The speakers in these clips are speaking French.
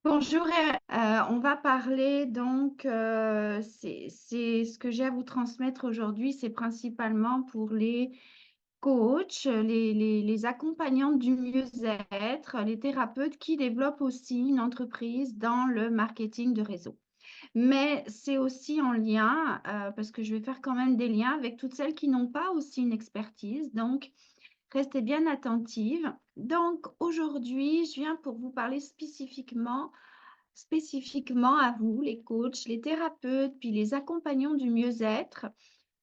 Bonjour, on va parler donc, c'est ce que j'ai à vous transmettre aujourd'hui, c'est principalement pour les coachs, les accompagnantes du mieux-être, les thérapeutes qui développent aussi une entreprise dans le marketing de réseau. Mais c'est aussi en lien, parce que je vais faire quand même des liens avec toutes celles qui n'ont pas aussi une expertise, donc restez bien attentives. Donc aujourd'hui, je viens pour vous parler spécifiquement à vous, les coachs, les thérapeutes, puis les accompagnants du mieux-être,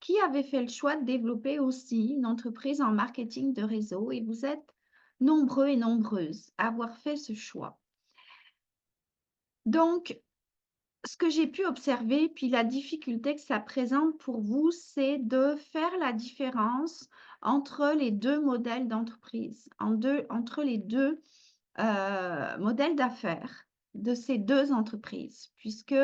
qui avez fait le choix de développer aussi une entreprise en marketing de réseau et vous êtes nombreux et nombreuses à avoir fait ce choix. Donc, ce que j'ai pu observer, puis la difficulté que ça présente pour vous, c'est de faire la différence entre les deux modèles d'entreprise, entre les deux modèles d'affaires de ces deux entreprises, puisque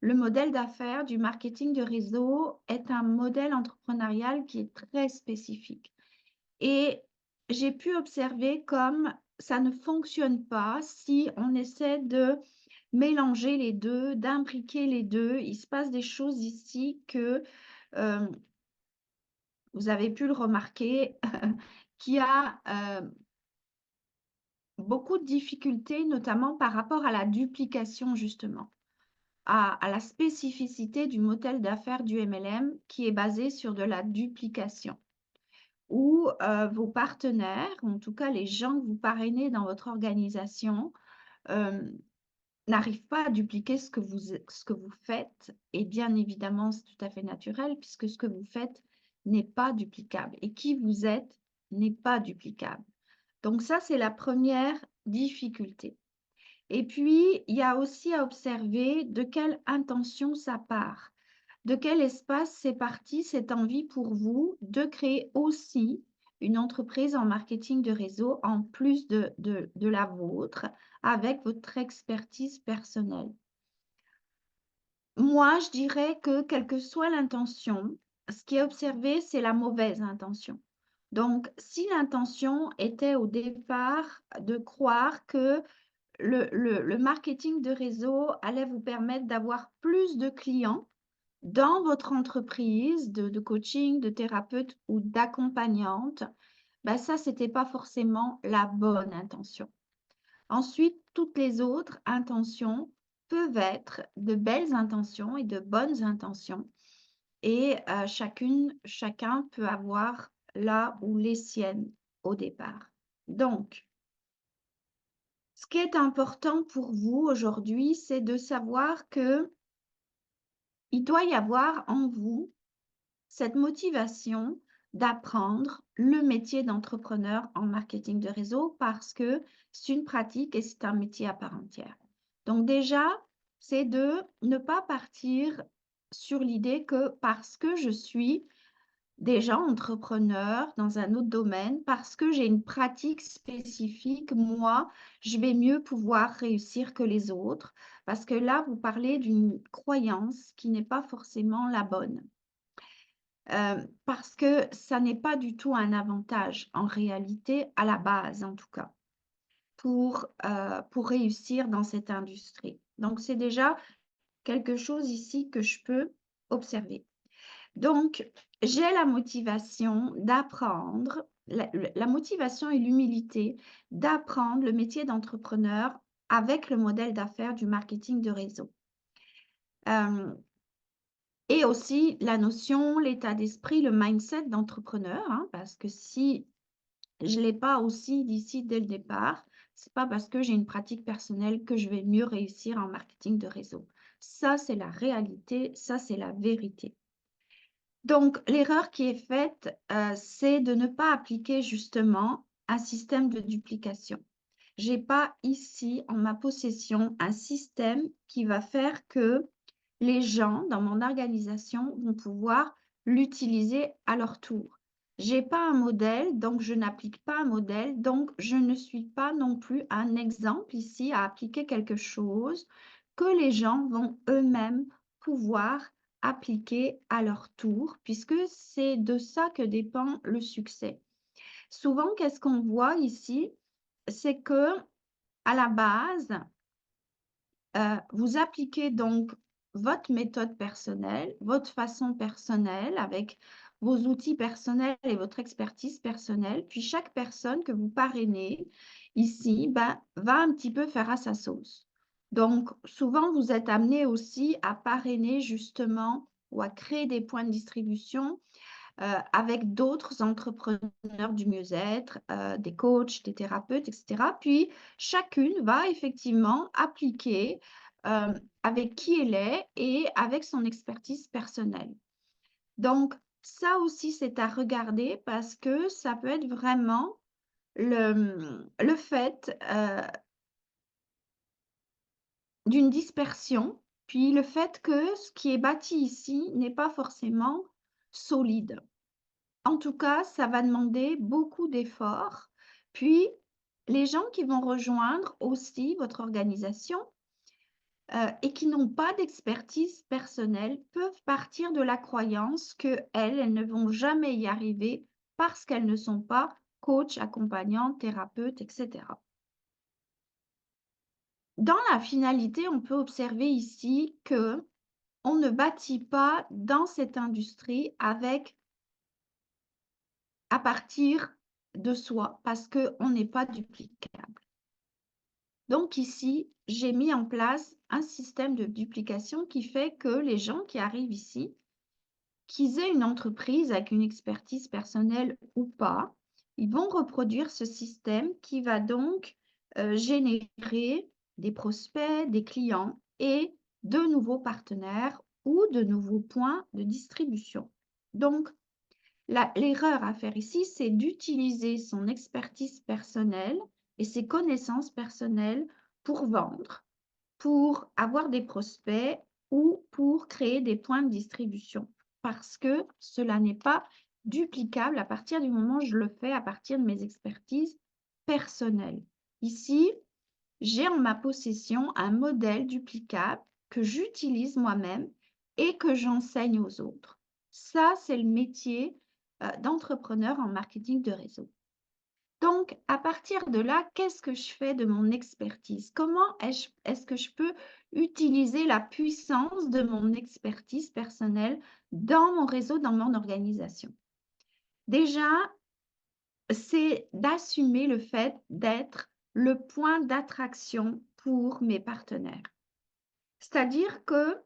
le modèle d'affaires du marketing de réseau est un modèle entrepreneurial qui est très spécifique. Et j'ai pu observer comme ça ne fonctionne pas si on essaie de mélanger les deux, d'imbriquer les deux. Il se passe des choses ici que euh, vous avez pu le remarquer, qui a beaucoup de difficultés, notamment par rapport à la duplication, justement, à la spécificité du modèle d'affaires du MLM qui est basé sur de la duplication, où vos partenaires, en tout cas les gens que vous parrainez dans votre organisation, euh, n'arrivent pas à dupliquer ce que vous faites. Et bien évidemment, c'est tout à fait naturel puisque ce que vous faites n'est pas duplicable et qui vous êtes n'est pas duplicable. Donc ça, c'est la première difficulté. Et puis, il y a aussi à observer de quelle intention ça part, de quel espace c'est parti cette envie pour vous de créer aussi une entreprise en marketing de réseau en plus de la vôtre avec votre expertise personnelle. Moi, je dirais que quelle que soit l'intention, ce qui est observé, c'est la mauvaise intention. Donc, si l'intention était au départ de croire que le marketing de réseau allait vous permettre d'avoir plus de clients dans votre entreprise de coaching, de thérapeute ou d'accompagnante, ben ça, ce n'était pas forcément la bonne intention. Ensuite, toutes les autres intentions peuvent être de belles intentions et de bonnes intentions. Et chacun peut avoir là ou les siennes au départ. Donc, ce qui est important pour vous aujourd'hui, c'est de savoir que il doit y avoir en vous cette motivation d'apprendre le métier d'entrepreneur en marketing de réseau parce que c'est une pratique et c'est un métier à part entière. Donc déjà, c'est de ne pas partir sur l'idée que parce que je suis déjà entrepreneur dans un autre domaine, parce que j'ai une pratique spécifique, moi, je vais mieux pouvoir réussir que les autres, parce que là, vous parlez d'une croyance qui n'est pas forcément la bonne. Parce que ça n'est pas du tout un avantage en réalité, à la base en tout cas, pour réussir dans cette industrie. Donc, c'est déjà quelque chose ici que je peux observer. Donc, j'ai la motivation d'apprendre, la motivation et l'humilité d'apprendre le métier d'entrepreneur avec le modèle d'affaires du marketing de réseau. Et aussi la notion, l'état d'esprit, le mindset d'entrepreneur, hein, parce que si je ne l'ai pas aussi d'ici dès le départ, ce n'est pas parce que j'ai une pratique personnelle que je vais mieux réussir en marketing de réseau. Ça, c'est la réalité, ça, c'est la vérité. Donc, l'erreur qui est faite, c'est de ne pas appliquer justement un système de duplication. Je n'ai pas ici en ma possession un système qui va faire que les gens dans mon organisation vont pouvoir l'utiliser à leur tour. Je n'ai pas un modèle, donc je n'applique pas un modèle, donc je ne suis pas non plus un exemple ici à appliquer quelque chose que les gens vont eux-mêmes pouvoir appliquer à leur tour, puisque c'est de ça que dépend le succès. Souvent, qu'est-ce qu'on voit ici? C'est que à la base, vous appliquez donc votre méthode personnelle, votre façon personnelle avec vos outils personnels et votre expertise personnelle. Puis chaque personne que vous parrainez ici, ben, va un petit peu faire à sa sauce. Donc, souvent, vous êtes amené aussi à parrainer justement ou à créer des points de distribution avec d'autres entrepreneurs du mieux-être, des coachs, des thérapeutes, etc. Puis, chacune va effectivement appliquer avec qui elle est et avec son expertise personnelle. Donc, ça aussi, c'est à regarder parce que ça peut être vraiment le fait d'une dispersion, puis le fait que ce qui est bâti ici n'est pas forcément solide. En tout cas, ça va demander beaucoup d'efforts. Puis, les gens qui vont rejoindre aussi votre organisation et qui n'ont pas d'expertise personnelle peuvent partir de la croyance qu'elles ne vont jamais y arriver parce qu'elles ne sont pas coach, accompagnantes, thérapeutes, etc. Dans la finalité, on peut observer ici que on ne bâtit pas dans cette industrie à partir de soi parce qu'on n'est pas duplicable. Donc ici, j'ai mis en place un système de duplication qui fait que les gens qui arrivent ici, qu'ils aient une entreprise avec une expertise personnelle ou pas, ils vont reproduire ce système qui va donc générer des prospects, des clients et de nouveaux partenaires ou de nouveaux points de distribution. Donc, l'erreur à faire ici, c'est d'utiliser son expertise personnelle et ses connaissances personnelles pour vendre, pour avoir des prospects ou pour créer des points de distribution. Parce que cela n'est pas duplicable à partir du moment où je le fais à partir de mes expertises personnelles. Ici, j'ai en ma possession un modèle duplicable que j'utilise moi-même et que j'enseigne aux autres. Ça, c'est le métier d'entrepreneur en marketing de réseau. Donc, à partir de là, qu'est-ce que je fais de mon expertise? Comment est-ce que je peux utiliser la puissance de mon expertise personnelle dans mon réseau, dans mon organisation? Déjà, c'est d'assumer le fait d'être le point d'attraction pour mes partenaires. C'est-à-dire que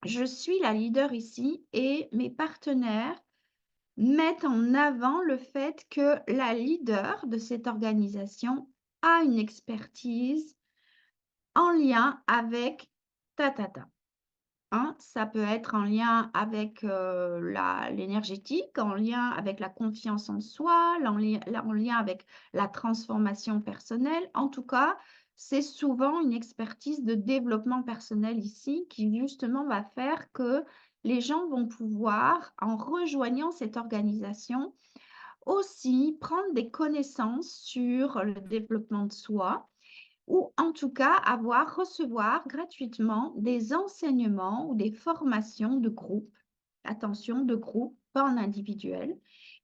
je suis la leader ici et mes partenaires mettent en avant le fait que la leader de cette organisation a une expertise en lien avec ta, ta, ta. Hein, ça peut être en lien avec l'énergétique, en lien avec la confiance en soi, en lien avec la transformation personnelle. En tout cas, c'est souvent une expertise de développement personnel ici qui justement va faire que les gens vont pouvoir, en rejoignant cette organisation, aussi prendre des connaissances sur le développement de soi ou en tout cas recevoir gratuitement des enseignements ou des formations de groupe, attention, de groupe, pas en individuel,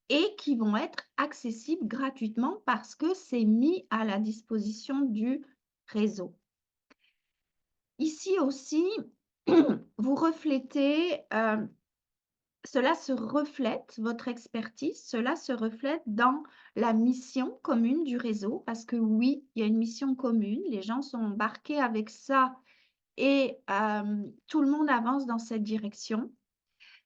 et qui vont être accessibles gratuitement parce que c'est mis à la disposition du réseau. Ici aussi, vous reflétez cela se reflète, votre expertise, cela se reflète dans la mission commune du réseau parce que oui, il y a une mission commune, les gens sont embarqués avec ça et tout le monde avance dans cette direction.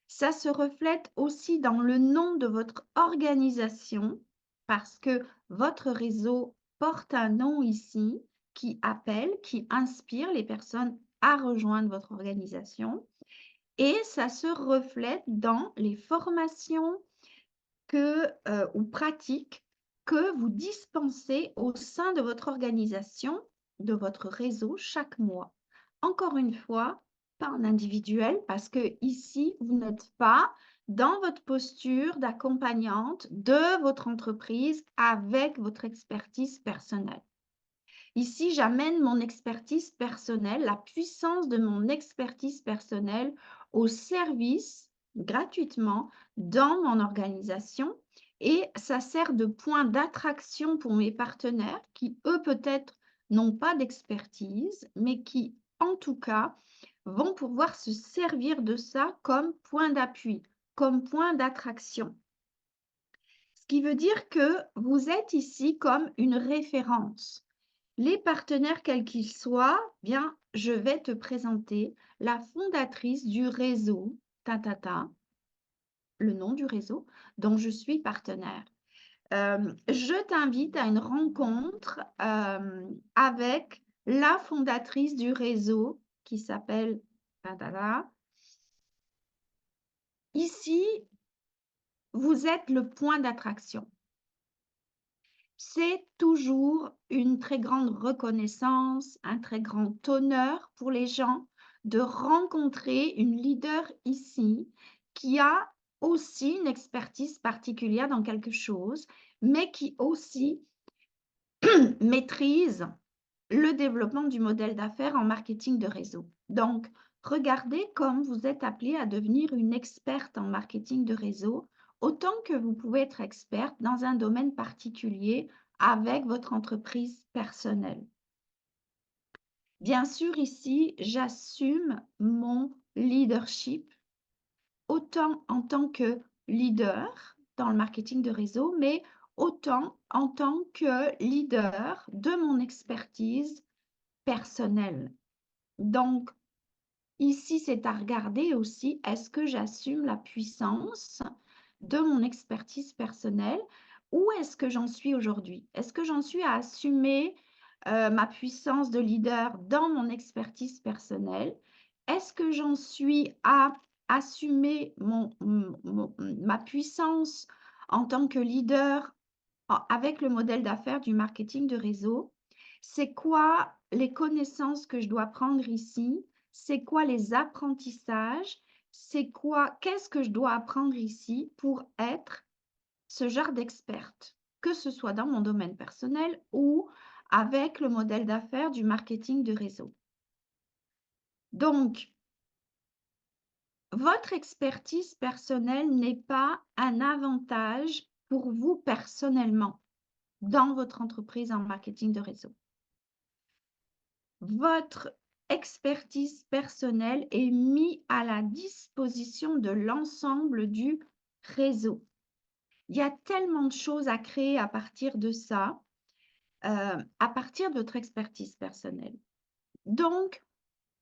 Ça se reflète aussi dans le nom de votre organisation parce que votre réseau porte un nom ici qui appelle, qui inspire les personnes à rejoindre votre organisation. Et ça se reflète dans les formations ou pratiques que vous dispensez au sein de votre organisation, de votre réseau chaque mois. Encore une fois, pas en individuel parce que ici, vous n'êtes pas dans votre posture d'accompagnante de votre entreprise avec votre expertise personnelle. Ici, j'amène mon expertise personnelle, la puissance de mon expertise personnelle au service gratuitement dans mon organisation et ça sert de point d'attraction pour mes partenaires qui, eux, peut-être n'ont pas d'expertise, mais qui en tout cas, vont pouvoir se servir de ça comme point d'appui, comme point d'attraction. Ce qui veut dire que vous êtes ici comme une référence. Les partenaires, quels qu'ils soient, bien, je vais te présenter la fondatrice du réseau, ta, ta, ta, le nom du réseau dont je suis partenaire. Je t'invite à une rencontre avec la fondatrice du réseau qui s'appelle ta, ta, ta. Ici, vous êtes le point d'attraction. C'est toujours une très grande reconnaissance, un très grand honneur pour les gens de rencontrer une leader ici qui a aussi une expertise particulière dans quelque chose, mais qui aussi maîtrise le développement du modèle d'affaires en marketing de réseau. Donc, regardez comme vous êtes appelé à devenir une experte en marketing de réseau, autant que vous pouvez être experte dans un domaine particulier avec votre entreprise personnelle. Bien sûr, ici, j'assume mon leadership, autant en tant que leader dans le marketing de réseau, mais autant en tant que leader de mon expertise personnelle. Donc, ici, c'est à regarder aussi, est-ce que j'assume la puissance de mon expertise personnelle? Où est-ce que j'en suis aujourd'hui? Est-ce que j'en suis à assumer ma puissance de leader dans mon expertise personnelle? Est-ce que j'en suis à assumer ma puissance en tant que leader avec le modèle d'affaires du marketing de réseau? C'est quoi les connaissances que je dois prendre ici? C'est quoi les apprentissages? C'est quoi, qu'est-ce que je dois apprendre ici pour être ce genre d'experte, que ce soit dans mon domaine personnel ou avec le modèle d'affaires du marketing de réseau. Donc, votre expertise personnelle n'est pas un avantage pour vous personnellement dans votre entreprise en marketing de réseau. Votre expertise personnelle est mise à la disposition de l'ensemble du réseau. Il y a tellement de choses à créer à partir de ça, à partir de votre expertise personnelle. Donc,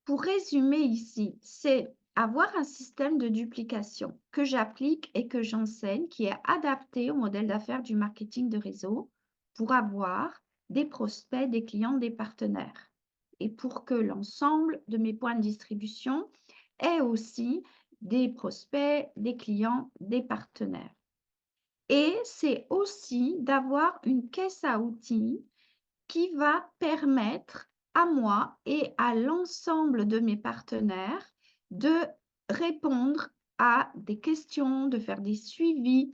pour résumer ici, c'est avoir un système de duplication que j'applique et que j'enseigne qui est adapté au modèle d'affaires du marketing de réseau pour avoir des prospects, des clients, des partenaires. Et pour que l'ensemble de mes points de distribution ait aussi des prospects, des clients, des partenaires. Et c'est aussi d'avoir une caisse à outils qui va permettre à moi et à l'ensemble de mes partenaires de répondre à des questions, de faire des suivis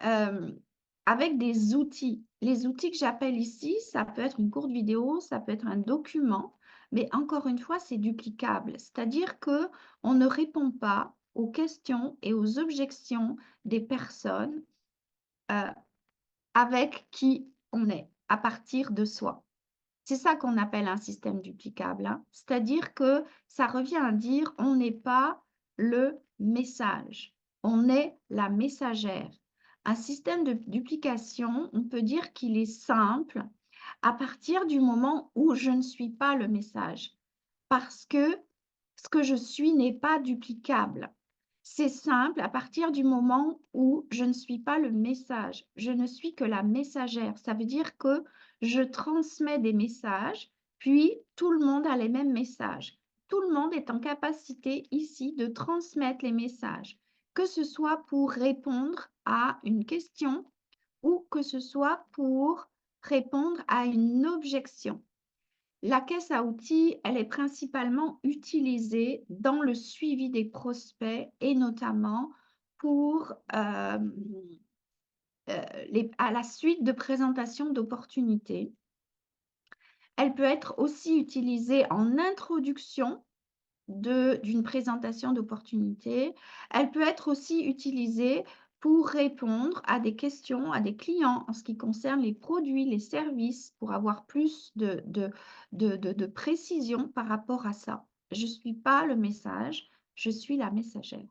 avec des outils. Les outils que j'appelle ici, ça peut être une courte vidéo, ça peut être un document, mais encore une fois, c'est duplicable. C'est-à-dire qu'on ne répond pas aux questions et aux objections des personnes avec qui on est, à partir de soi. C'est ça qu'on appelle un système duplicable, hein. C'est-à-dire que ça revient à dire on n'est pas le message, on est la messagère. Un système de duplication, on peut dire qu'il est simple à partir du moment où je ne suis pas le message, parce que ce que je suis n'est pas duplicable. C'est simple à partir du moment où je ne suis pas le message, je ne suis que la messagère. Ça veut dire que je transmets des messages, puis tout le monde a les mêmes messages. Tout le monde est en capacité ici de transmettre les messages, que ce soit pour répondre à une question ou que ce soit pour répondre à une objection. La caisse à outils, elle est principalement utilisée dans le suivi des prospects et notamment pour à la suite de présentation d'opportunités. Elle peut être aussi utilisée en introduction d'une présentation d'opportunités. Elle peut être aussi utilisée pour répondre à des questions, à des clients en ce qui concerne les produits, les services, pour avoir plus de précision par rapport à ça. Je ne suis pas le message, je suis la messagère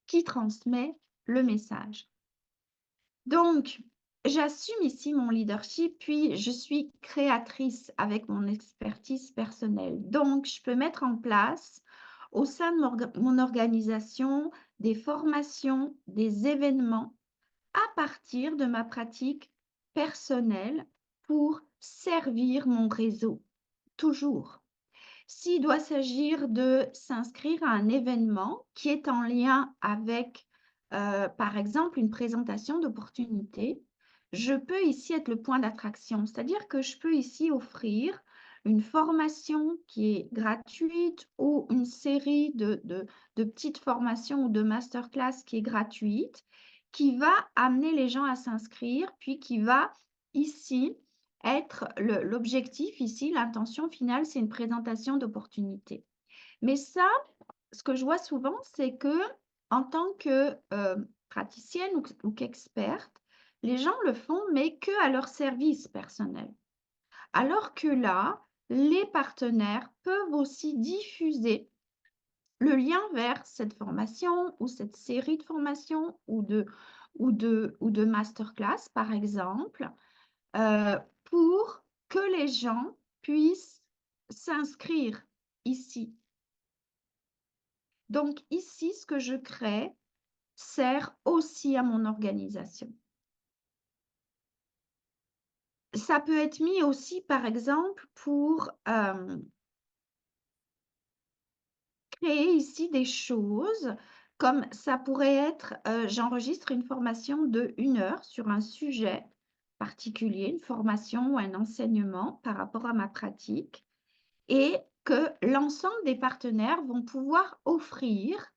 qui transmet le message. Donc, j'assume ici mon leadership, puis je suis créatrice avec mon expertise personnelle. Donc, je peux mettre en place au sein de mon organisation des formations, des événements à partir de ma pratique personnelle pour servir mon réseau, toujours. S'il doit s'agir de s'inscrire à un événement qui est en lien avec, par exemple, une présentation d'opportunité, je peux ici être le point d'attraction. C'est-à-dire que je peux ici offrir une formation qui est gratuite ou une série de petites formations ou de masterclass qui est gratuite, qui va amener les gens à s'inscrire, puis qui va ici être l'objectif ici, l'intention finale, c'est une présentation d'opportunité. Mais ça, ce que je vois souvent, c'est que en tant que praticienne ou qu'experte, les gens le font, mais que à leur service personnel. Alors que là, les partenaires peuvent aussi diffuser le lien vers cette formation ou cette série de formations ou de masterclass, par exemple, pour que les gens puissent s'inscrire ici. Donc ici, ce que je crée sert aussi à mon organisation. Ça peut être mis aussi, par exemple, pour créer ici des choses, comme ça pourrait être, j'enregistre une formation de 1 heure sur un sujet particulier, une formation ou un enseignement par rapport à ma pratique. Et que l'ensemble des partenaires vont pouvoir offrir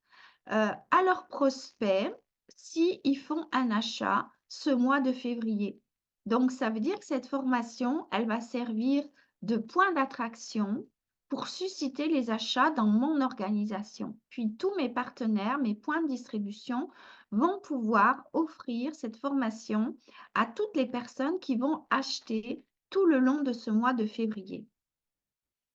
à leurs prospects s'ils font un achat ce mois de février. Donc, ça veut dire que cette formation, elle va servir de point d'attraction pour susciter les achats dans mon organisation. Puis, tous mes partenaires, mes points de distribution vont pouvoir offrir cette formation à toutes les personnes qui vont acheter tout le long de ce mois de février.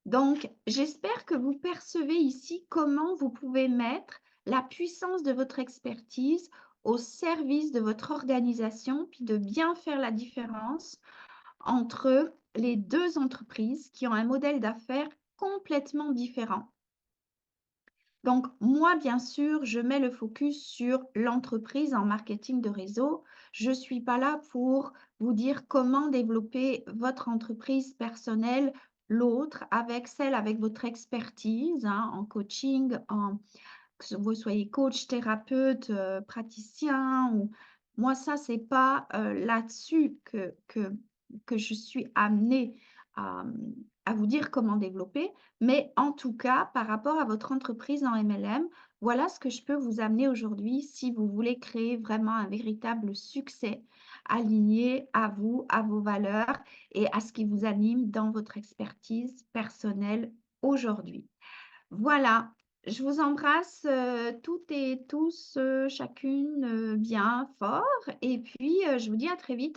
Donc, j'espère que vous percevez ici comment vous pouvez mettre la puissance de votre expertise au service de votre organisation, puis de bien faire la différence entre les deux entreprises qui ont un modèle d'affaires complètement différent. Donc, moi, bien sûr, je mets le focus sur l'entreprise en marketing de réseau. Je ne suis pas là pour vous dire comment développer votre entreprise personnelle, l'autre, avec celle, avec votre expertise en coaching, que vous soyez coach, thérapeute, praticien. Moi, ça, ce n'est pas là-dessus que je suis amenée à, à vous dire comment développer. Mais en tout cas, par rapport à votre entreprise en MLM, voilà ce que je peux vous amener aujourd'hui si vous voulez créer vraiment un véritable succès aligné à vous, à vos valeurs et à ce qui vous anime dans votre expertise personnelle aujourd'hui. Voilà, je vous embrasse toutes et tous, chacune bien fort et puis je vous dis à très vite